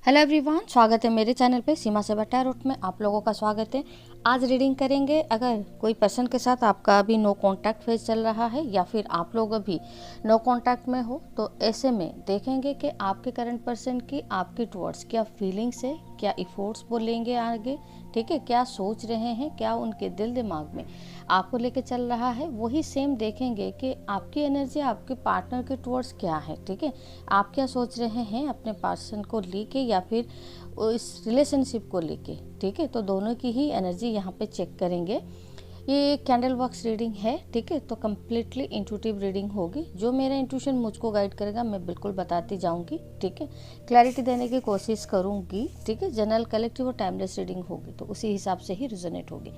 Hello everyone, स्वागत है मेरे चैनल पे सीमा से टैरोट में। आप लोगों का स्वागत है। आज रीडिंग करेंगे। अगर कोई पर्सन के साथ आपका अभी नो कांटेक्ट फेज चल रहा है या फिर आप लोग अभी नो कांटेक्ट में हो, तो ऐसे में देखेंगे कि आपके करंट पर्सन की आपके टुवर्ड्स क्या फीलिंग्स है, क्या इफोर्ट्स बोलेंगे आगे, ठीक है, क्या सोच रहे हैं, क्या उनके दिल दिमाग में आपको लेके चल रहा है। वही सेम देखेंगे कि आपकी एनर्जी आपके पार्टनर के टुवर्ड्स क्या है, ठीक है, आप क्या सोच रहे हैं अपने पर्सन को लेके या फिर इस रिलेशनशिप को लेके, ठीक है। तो दोनों की ही एनर्जी यहाँ पे चेक करेंगे। ये कैंडल बॉक्स रीडिंग है, ठीक है, तो कम्प्लीटली इंट्यूटिव रीडिंग होगी। जो मेरा इंट्यूशन मुझको गाइड करेगा मैं बिल्कुल बताती जाऊंगी, ठीक है, क्लैरिटी देने की कोशिश करूंगी, ठीक है। जनरल, कलेक्टिव और टाइमलेस रीडिंग होगी, तो उसी हिसाब से ही रिजोनेट होगी।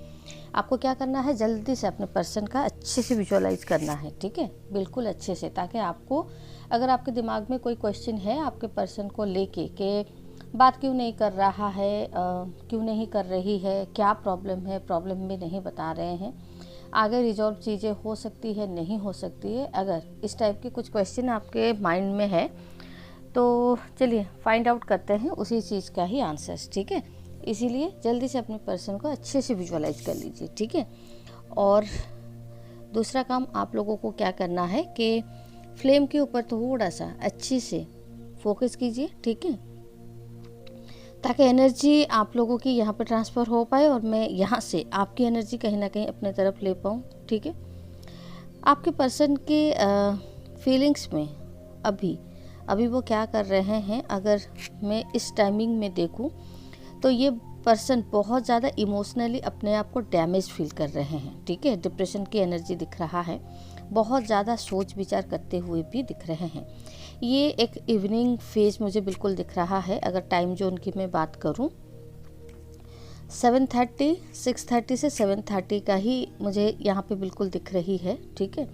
आपको क्या करना है, जल्दी से अपने पर्सन का अच्छे से विजुअलाइज करना है, ठीक है, बिल्कुल अच्छे से, ताकि आपको अगर आपके दिमाग में कोई क्वेश्चन है आपके पर्सन को लेके कि बात क्यों नहीं कर रहा है, क्यों नहीं कर रही है, क्या प्रॉब्लम है, प्रॉब्लम में नहीं बता रहे हैं, आगे रिजॉल्व चीज़ें हो सकती है नहीं हो सकती है, अगर इस टाइप के कुछ क्वेश्चन आपके माइंड में है तो चलिए फाइंड आउट करते हैं उसी चीज़ का ही आंसर्स, ठीक है। इसीलिए जल्दी से अपने पर्सन को अच्छे से विजुअलाइज कर लीजिए, ठीक है। और दूसरा काम आप लोगों को क्या करना है कि फ्लेम के ऊपर थोड़ा सा अच्छे से फोकस कीजिए, ठीक है, ताकि एनर्जी आप लोगों की यहाँ पर ट्रांसफ़र हो पाए और मैं यहाँ से आपकी एनर्जी कहीं ना कहीं अपने तरफ ले पाऊँ, ठीक है। आपके पर्सन के फीलिंग्स में अभी वो क्या कर रहे हैं, अगर मैं इस टाइमिंग में देखूँ तो ये पर्सन बहुत ज़्यादा इमोशनली अपने आप को डैमेज फील कर रहे हैं, ठीक है। डिप्रेशन की एनर्जी दिख रहा है, बहुत ज़्यादा सोच विचार करते हुए भी दिख रहे हैं। ये एक इवनिंग फेज मुझे बिल्कुल दिख रहा है। अगर टाइम जोन की मैं बात करूं, 7:30, 6:30 से 7:30 का ही मुझे यहाँ पे बिल्कुल दिख रही है, ठीक है।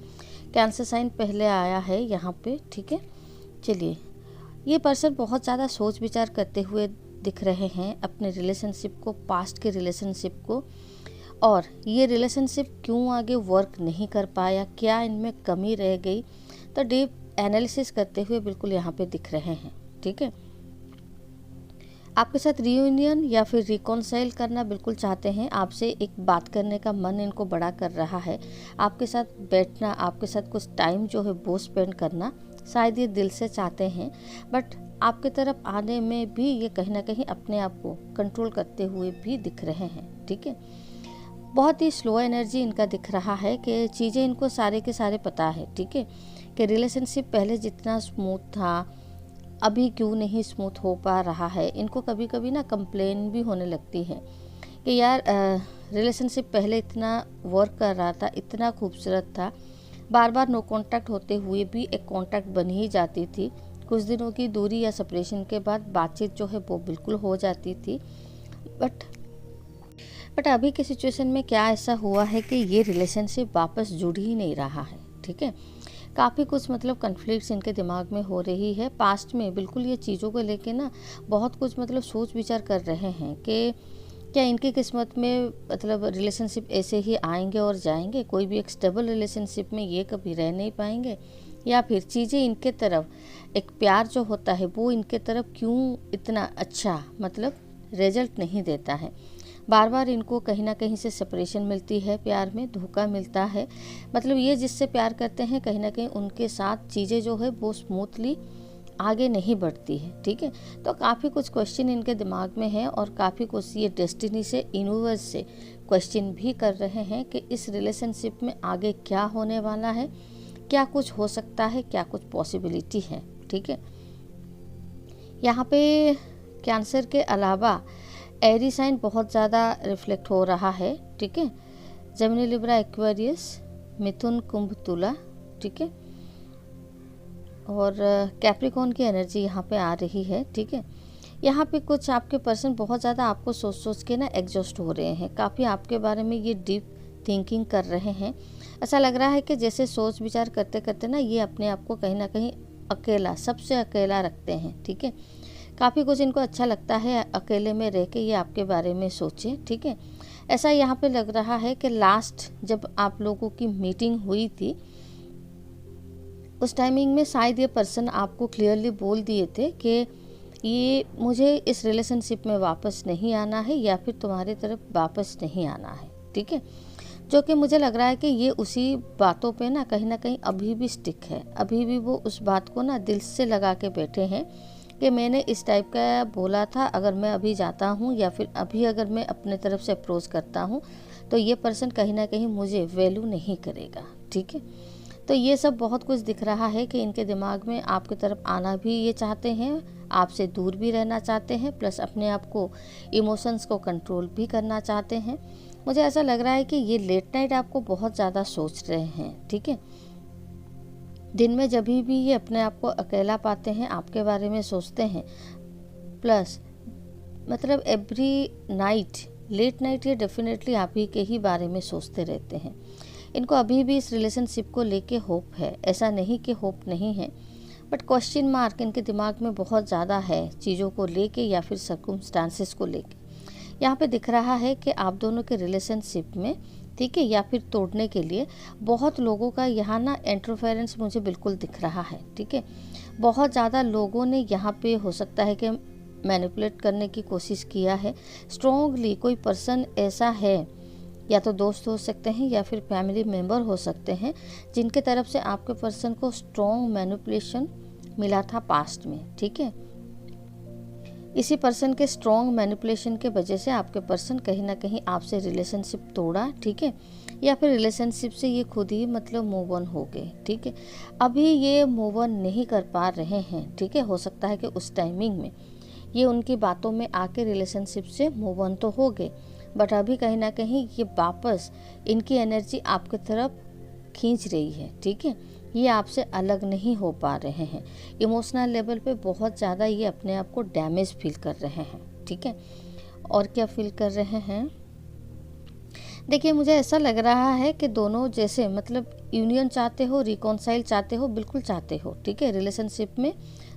कैंसर साइन पहले आया है यहाँ पे, ठीक है। चलिए, ये पर्सन बहुत ज़्यादा सोच विचार करते हुए दिख रहे हैं अपने रिलेशनशिप को, पास्ट के रिलेशनशिप को, और ये रिलेशनशिप क्यों आगे वर्क नहीं कर पाया, क्या इनमें कमी रह गई, तो डीप एनालिसिस करते हुए बिल्कुल यहाँ पे दिख रहे हैं, ठीक है। आपके साथ रियूनियन या फिर रिकॉन्साइल करना बिल्कुल चाहते हैं, आपसे एक बात करने का मन इनको बड़ा कर रहा है, आपके साथ बैठना, आपके साथ कुछ टाइम जो है वो स्पेंड करना शायद ये दिल से चाहते हैं, बट आपके तरफ आने में भी ये कहीं ना कहीं अपने आप को कंट्रोल करते हुए भी दिख रहे हैं, ठीक है। बहुत ही स्लो एनर्जी इनका दिख रहा है कि चीज़ें इनको सारे के सारे पता है, ठीक है, कि रिलेशनशिप पहले जितना स्मूथ था अभी क्यों नहीं स्मूथ हो पा रहा है। इनको कभी कभी ना कंप्लेन भी होने लगती है कि यार रिलेशनशिप पहले इतना वर्क कर रहा था, इतना खूबसूरत था, बार बार नो कांटेक्ट होते हुए भी एक कांटेक्ट बन ही जाती थी, कुछ दिनों की दूरी या सेपरेशन के बाद बातचीत जो है वो बिल्कुल हो जाती थी, बट अभी के सिचुएशन में क्या ऐसा हुआ है कि ये रिलेशनशिप वापस जुड़ ही नहीं रहा है, ठीक है। काफ़ी कुछ मतलब कन्फ्लिक्ट्स इनके दिमाग में हो रही है। पास्ट में बिल्कुल ये चीज़ों को लेके ना बहुत कुछ मतलब सोच विचार कर रहे हैं कि क्या इनकी किस्मत में मतलब रिलेशनशिप ऐसे ही आएंगे और जाएंगे, कोई भी एक स्टेबल रिलेशनशिप में ये कभी रह नहीं पाएंगे, या फिर चीज़ें इनके तरफ एक प्यार जो होता है वो इनके तरफ क्यों इतना अच्छा मतलब रिजल्ट नहीं देता है। बार बार इनको कहीं ना कहीं से सेपरेशन मिलती है, प्यार में धोखा मिलता है, मतलब ये जिससे प्यार करते हैं कहीं ना कहीं उनके साथ चीज़ें जो है वो स्मूथली आगे नहीं बढ़ती है, ठीक है। तो काफ़ी कुछ क्वेश्चन इनके दिमाग में है और काफ़ी कुछ ये डेस्टिनी से, यूनिवर्स से क्वेश्चन भी कर रहे हैं कि इस रिलेशनशिप में आगे क्या होने वाला है, क्या कुछ हो सकता है, क्या कुछ पॉसिबिलिटी है, ठीक है। यहाँ पे कैंसर के अलावा एरी साइन बहुत ज़्यादा रिफ्लेक्ट हो रहा है, ठीक है। जेमिनी, लिब्रा, एक्वेरियस, मिथुन, कुंभ, तुला, ठीक है, और कैप्रिकॉर्न की एनर्जी यहाँ पे आ रही है, ठीक है। यहाँ पे कुछ आपके पर्सन बहुत ज़्यादा आपको सोच सोच के ना एग्जॉस्ट हो रहे हैं, काफ़ी आपके बारे में ये डीप थिंकिंग कर रहे हैं। ऐसा लग रहा है कि जैसे सोच विचार करते करते ना ये अपने आप को कहीं ना कहीं अकेला, सबसे अकेला रखते हैं, ठीक है। काफ़ी कुछ इनको अच्छा लगता है अकेले में रह के ये आपके बारे में सोचें, ठीक है। ऐसा यहाँ पे लग रहा है कि लास्ट जब आप लोगों की मीटिंग हुई थी उस टाइमिंग में शायद ये पर्सन आपको क्लियरली बोल दिए थे कि ये मुझे इस रिलेशनशिप में वापस नहीं आना है या फिर तुम्हारी तरफ वापस नहीं आना है, ठीक है। जो कि मुझे लग रहा है कि ये उसी बातों पे ना कहीं अभी भी स्टिक है, अभी भी वो उस बात को ना दिल से लगा के बैठे हैं कि मैंने इस टाइप का बोला था, अगर मैं अभी जाता हूँ या फिर अभी अगर मैं अपने तरफ से अप्रोच करता हूँ तो ये पर्सन कहीं ना कहीं मुझे वैल्यू नहीं करेगा, ठीक है। तो ये सब बहुत कुछ दिख रहा है कि इनके दिमाग में आपकी तरफ आना भी ये चाहते हैं, आपसे दूर भी रहना चाहते हैं, प्लस अपने आप को इमोशंस को कंट्रोल भी करना चाहते हैं। मुझे ऐसा लग रहा है कि ये लेट नाइट आपको बहुत ज़्यादा सोच रहे हैं, ठीक है। दिन में जब भी ये अपने आप को अकेला पाते हैं आपके बारे में सोचते हैं, प्लस मतलब एवरी नाइट लेट नाइट ये डेफिनेटली आप ही के ही बारे में सोचते रहते हैं। इनको अभी भी इस रिलेशनशिप को लेके होप है, ऐसा नहीं कि होप नहीं है, बट क्वेश्चन मार्क इनके दिमाग में बहुत ज़्यादा है चीज़ों को लेके या फिर सर्कमस्टांसेस को लेके। यहाँ पे दिख रहा है कि आप दोनों के रिलेशनशिप में, ठीक है, या फिर तोड़ने के लिए बहुत लोगों का यहाँ ना इंटरफेरेंस मुझे बिल्कुल दिख रहा है, ठीक है। बहुत ज़्यादा लोगों ने यहाँ पे हो सकता है कि मैनिपुलेट करने की कोशिश किया है स्ट्रॉन्गली। कोई पर्सन ऐसा है, या तो दोस्त हो सकते हैं या फिर फैमिली मेम्बर हो सकते हैं, जिनके तरफ से आपके पर्सन को स्ट्रॉन्ग मैनिपुलेशन मिला था पास्ट में, ठीक है। इसी पर्सन के स्ट्रॉन्ग मैनिपुलेशन के वजह से आपके पर्सन कहीं ना कहीं आपसे रिलेशनशिप तोड़ा, ठीक है, या फिर रिलेशनशिप से ये खुद ही मतलब मूव ऑन हो गए, ठीक है। अभी ये मूव ऑन नहीं कर पा रहे हैं, ठीक है। हो सकता है कि उस टाइमिंग में ये उनकी बातों में आके रिलेशनशिप से मूव ऑन तो हो गए, बट अभी कहीं ना कहीं ये वापस इनकी एनर्जी आपकी तरफ खींच रही है, ठीक है। ये आपसे अलग नहीं हो पा रहे हैं, इमोशनल लेवल पे बहुत ज़्यादा ये अपने आप को डैमेज फील कर रहे हैं, ठीक है। और क्या फील कर रहे हैं, देखिए मुझे ऐसा लग रहा है कि दोनों जैसे मतलब यूनियन चाहते हो, रिकॉन्साइल चाहते हो, बिल्कुल चाहते हो, ठीक है। रिलेशनशिप में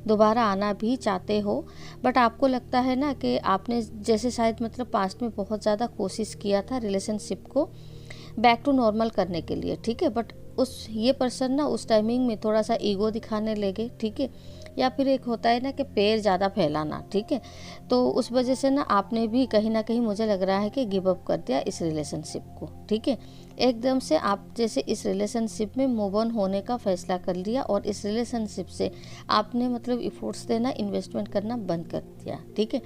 दोबारा आना भी चाहते हो, बट आपको लगता है ना कि आपने जैसे शायद मतलब पास्ट में बहुत ज़्यादा कोशिश किया था रिलेशनशिप को बैक टू नॉर्मल करने के लिए, ठीक है। बट ये पर्सन ना उस टाइमिंग में थोड़ा सा ईगो दिखाने लगे, ठीक है, या फिर एक होता है ना कि पैर ज़्यादा फैलाना, ठीक है। तो उस वजह से ना आपने भी कहीं ना कहीं मुझे लग रहा है कि गिव अप कर दिया इस रिलेशनशिप को, ठीक है। एकदम से आप जैसे इस रिलेशनशिप में मूव ऑन होने का फैसला कर लिया और इस रिलेशनशिप से आपने मतलब इफोर्ट्स देना, इन्वेस्टमेंट करना बंद कर दिया, ठीक है।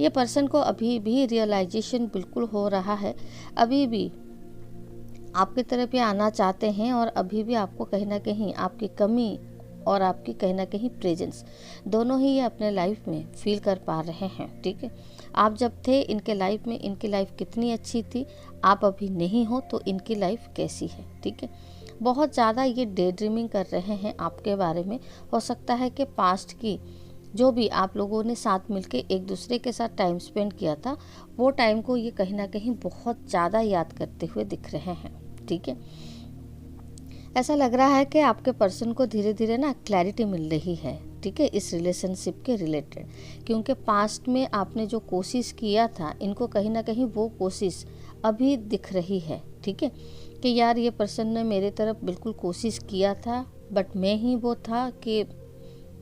ये पर्सन को अभी भी रियलाइजेशन बिल्कुल हो रहा है, अभी भी आपकी तरफ ये आना चाहते हैं और अभी भी आपको कहीं ना कहीं आपकी कमी और आपकी कहीं ना कहीं प्रेजेंस दोनों ही ये अपने लाइफ में फील कर पा रहे हैं, ठीक है। आप जब थे इनके लाइफ में, इनकी लाइफ कितनी अच्छी थी, आप अभी नहीं हो तो इनकी लाइफ कैसी है, ठीक है। बहुत ज़्यादा ये डे ड्रीमिंग कर रहे हैं आपके बारे में। हो सकता है कि पास्ट की जो भी आप लोगों ने साथ मिलके एक दूसरे के साथ टाइम स्पेंड किया था, वो टाइम को ये कहीं ना कहीं बहुत ज़्यादा याद करते हुए दिख रहे हैं, ठीक है। ऐसा लग रहा है कि आपके पर्सन को धीरे धीरे ना क्लैरिटी मिल रही है, ठीक है, इस रिलेशनशिप के रिलेटेड। क्योंकि पास्ट में आपने जो कोशिश किया था, इनको कहीं ना कहीं वो कोशिश अभी दिख रही है, ठीक है, कि यार ये पर्सन ने मेरे तरफ बिल्कुल कोशिश किया था, बट मैं ही वो था कि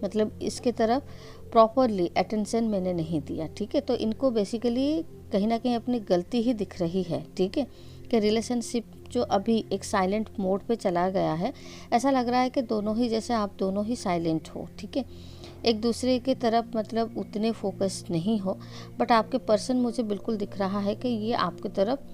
मतलब इसके तरफ प्रॉपरली अटेंशन मैंने नहीं दिया, ठीक है। तो इनको बेसिकली कहीं ना कहीं अपनी गलती ही दिख रही है, ठीक है, कि रिलेशनशिप जो अभी एक साइलेंट मोड पे चला गया है। ऐसा लग रहा है कि दोनों ही जैसे आप दोनों ही साइलेंट हो, ठीक है, एक दूसरे की तरफ मतलब उतने फोकस नहीं हो, बट आपके पर्सन मुझे बिल्कुल दिख रहा है कि ये आपकी तरफ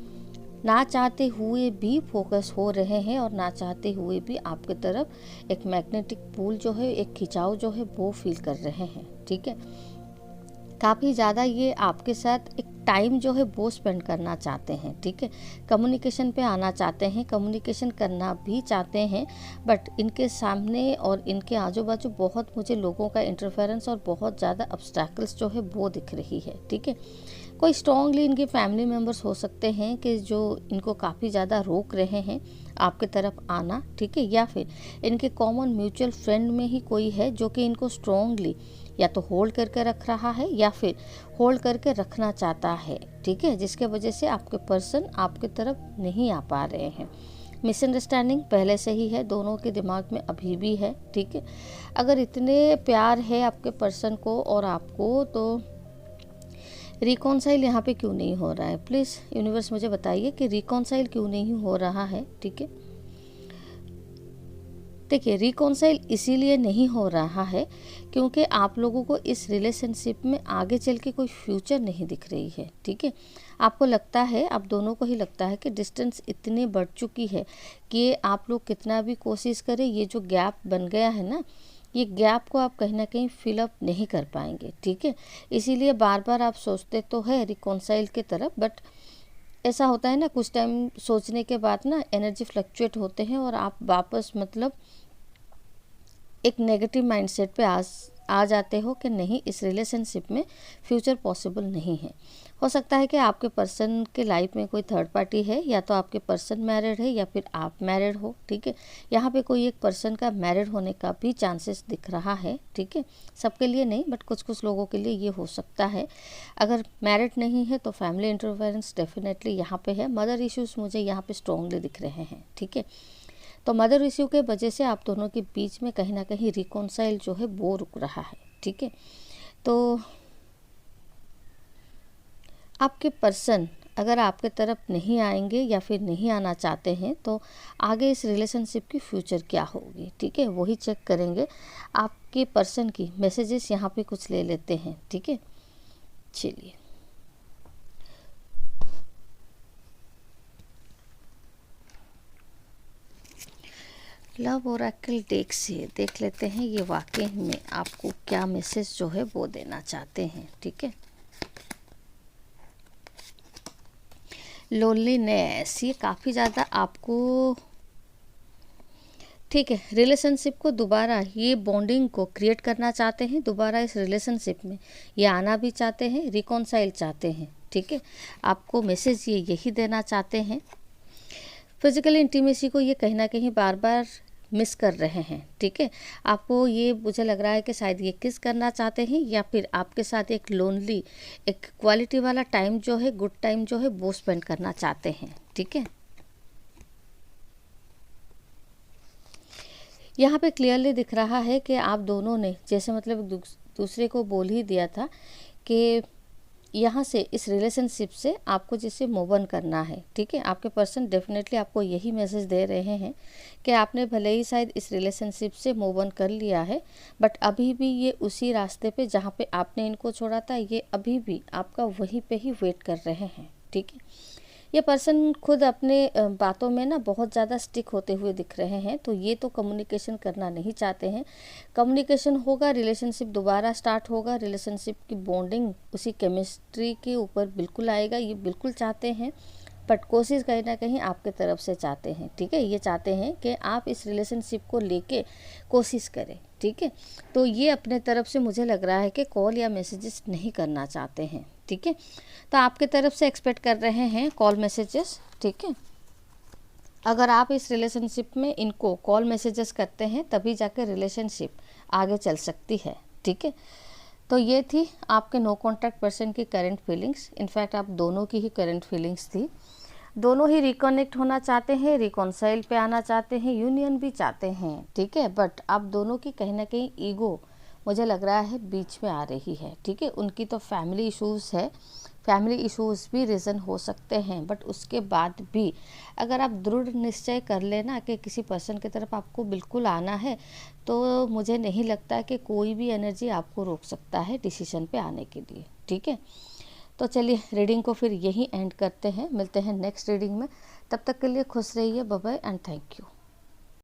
ना चाहते हुए भी फोकस हो रहे हैं और ना चाहते हुए भी आपकी तरफ एक मैग्नेटिक पुल जो है, एक खिंचाव जो है वो फील कर रहे हैं, ठीक है। काफ़ी ज़्यादा ये आपके साथ एक टाइम जो है वो स्पेंड करना चाहते हैं, ठीक है। कम्युनिकेशन पे आना चाहते हैं, कम्युनिकेशन करना भी चाहते हैं, बट इनके सामने और इनके आजू बाजू बहुत मुझे लोगों का इंटरफेरेंस और बहुत ज़्यादा ऑब्स्टैकल्स जो है वो दिख रही है, ठीक है। कोई स्ट्रॉन्गली इनके फैमिली मेम्बर्स हो सकते हैं कि जो इनको काफ़ी ज़्यादा रोक रहे हैं आपके तरफ आना, ठीक है, या फिर इनके कॉमन म्यूचुअल फ्रेंड में ही कोई है जो कि इनको स्ट्रॉन्गली या तो होल्ड करके रख रहा है या फिर होल्ड करके रखना चाहता है, ठीक है, जिसके वजह से आपके पर्सन आपके तरफ नहीं आ पा रहे हैं। मिसअंडरस्टैंडिंग पहले से ही है, दोनों के दिमाग में अभी भी है, ठीक है। अगर इतने प्यार है आपके पर्सन को और आपको, तो रिकॉन्साइल यहाँ पे क्यों नहीं हो रहा है? प्लीज़ यूनिवर्स मुझे बताइए कि रिकॉन्साइल क्यों नहीं हो रहा है, ठीक है। देखिए, रिकॉन्साइल इसीलिए नहीं हो रहा है क्योंकि आप लोगों को इस रिलेशनशिप में आगे चल के कोई फ्यूचर नहीं दिख रही है, ठीक है। आपको लगता है, आप दोनों को ही लगता है कि डिस्टेंस इतनी बढ़ चुकी है कि आप लोग कितना भी कोशिश करें, ये जो गैप बन गया है ना, ये गैप को आप कहीं ना कहीं फिलअप नहीं कर पाएंगे, ठीक है। इसीलिए बार बार आप सोचते तो है रिकॉन्साइल की तरफ, बट ऐसा होता है ना, कुछ टाइम सोचने के बाद ना एनर्जी फ्लक्चुएट होते हैं और आप वापस मतलब एक नेगेटिव माइंडसेट पे आ जाते हो कि नहीं, इस रिलेशनशिप में फ्यूचर पॉसिबल नहीं है। हो सकता है कि आपके पर्सन के लाइफ में कोई थर्ड पार्टी है, या तो आपके पर्सन मैरिड है या फिर आप मैरिड हो, ठीक है। यहाँ पे कोई एक पर्सन का मैरिड होने का भी चांसेस दिख रहा है, ठीक है। सबके लिए नहीं, बट कुछ कुछ लोगों के लिए ये हो सकता है। अगर मैरिड नहीं है तो फैमिली इंटरफेरेंस डेफिनेटली यहाँ पे है। मदर इश्यूज़ मुझे यहाँ पे स्ट्रॉन्गली दिख रहे हैं, ठीक है। तो मदर इश्यू के वजह से आप दोनों के बीच में कहीं ना कहीं रिकॉन्साइल जो है वो रुक रहा है, ठीक है। तो आपके पर्सन अगर आपके तरफ नहीं आएंगे या फिर नहीं आना चाहते हैं, तो आगे इस रिलेशनशिप की फ्यूचर क्या होगी, ठीक है, वही चेक करेंगे। आपके पर्सन की मैसेजेस यहाँ पे कुछ ले लेते हैं, ठीक है। चलिए, लव ओरेकल डेक से देख लेते हैं ये वाकई में आपको क्या मैसेज जो है वो देना चाहते हैं, ठीक है। लोनलीनेस, ये काफ़ी ज़्यादा आपको, ठीक है, रिलेशनशिप को दोबारा, ये बॉन्डिंग को क्रिएट करना चाहते हैं दोबारा इस रिलेशनशिप में, ये आना भी चाहते हैं, रिकॉन्साइल चाहते हैं, ठीक है। आपको मैसेज ये यही देना चाहते हैं। फिजिकल इंटीमेसी को ये कहीं ना कहीं बार बार मिस कर रहे हैं, ठीक है। आपको ये मुझे लग रहा है कि शायद ये किस करना चाहते हैं, या फिर आपके साथ एक लोनली, एक क्वालिटी वाला टाइम जो है, गुड टाइम जो है वो स्पेंड करना चाहते हैं, ठीक है। यहाँ पे क्लियरली दिख रहा है कि आप दोनों ने जैसे मतलब दूसरे को बोल ही दिया था कि यहाँ से इस रिलेशनशिप से आपको जैसे मूव ऑन करना है, ठीक है। आपके पर्सन डेफिनेटली आपको यही मैसेज दे रहे हैं कि आपने भले ही शायद इस रिलेशनशिप से मूव ऑन कर लिया है, बट अभी भी ये उसी रास्ते पे जहाँ पे आपने इनको छोड़ा था, ये अभी भी आपका वहीं पे ही वेट कर रहे हैं, ठीक है। ये पर्सन खुद अपने बातों में ना बहुत ज़्यादा स्टिक होते हुए दिख रहे हैं, तो ये तो कम्युनिकेशन करना नहीं चाहते हैं। कम्युनिकेशन होगा, रिलेशनशिप दोबारा स्टार्ट होगा, रिलेशनशिप की बॉन्डिंग उसी केमिस्ट्री के ऊपर बिल्कुल आएगा, ये बिल्कुल चाहते हैं। बट कोशिश कहीं ना कहीं आपके तरफ से चाहते हैं, ठीक है। ये चाहते हैं कि आप इस रिलेशनशिप को लेके कोशिश करें, ठीक है। तो ये अपने तरफ से मुझे लग रहा है कि कॉल या मैसेजेस नहीं करना चाहते हैं, ठीक है। तो आपके तरफ से एक्सपेक्ट कर रहे हैं कॉल मैसेजेस, ठीक है। अगर आप इस रिलेशनशिप में इनको कॉल मैसेजेस करते हैं तभी जाके रिलेशनशिप आगे चल सकती है, ठीक है। तो ये थी आपके नो कॉन्टैक्ट पर्सन की करंट फीलिंग्स। इनफैक्ट आप दोनों की ही करंट फीलिंग्स थी। दोनों ही रिकनेक्ट होना चाहते हैं, रिकॉन्साइल पे आना चाहते हैं, यूनियन भी चाहते हैं, ठीक है। बट आप दोनों की कहीं ना कहीं ईगो मुझे लग रहा है बीच में आ रही है, ठीक है। उनकी तो फैमिली इश्यूज़ है, फैमिली इश्यूज़ भी रीज़न हो सकते हैं, बट उसके बाद भी अगर आप दृढ़ निश्चय कर लेना कि किसी पर्सन की तरफ आपको बिल्कुल आना है, तो मुझे नहीं लगता कि कोई भी एनर्जी आपको रोक सकता है डिसीजन पे आने के लिए, ठीक है। तो चलिए रीडिंग को फिर यहीं एंड करते हैं, मिलते हैं नेक्स्ट रीडिंग में। तब तक के लिए खुश रहिए, bye bye and thank you.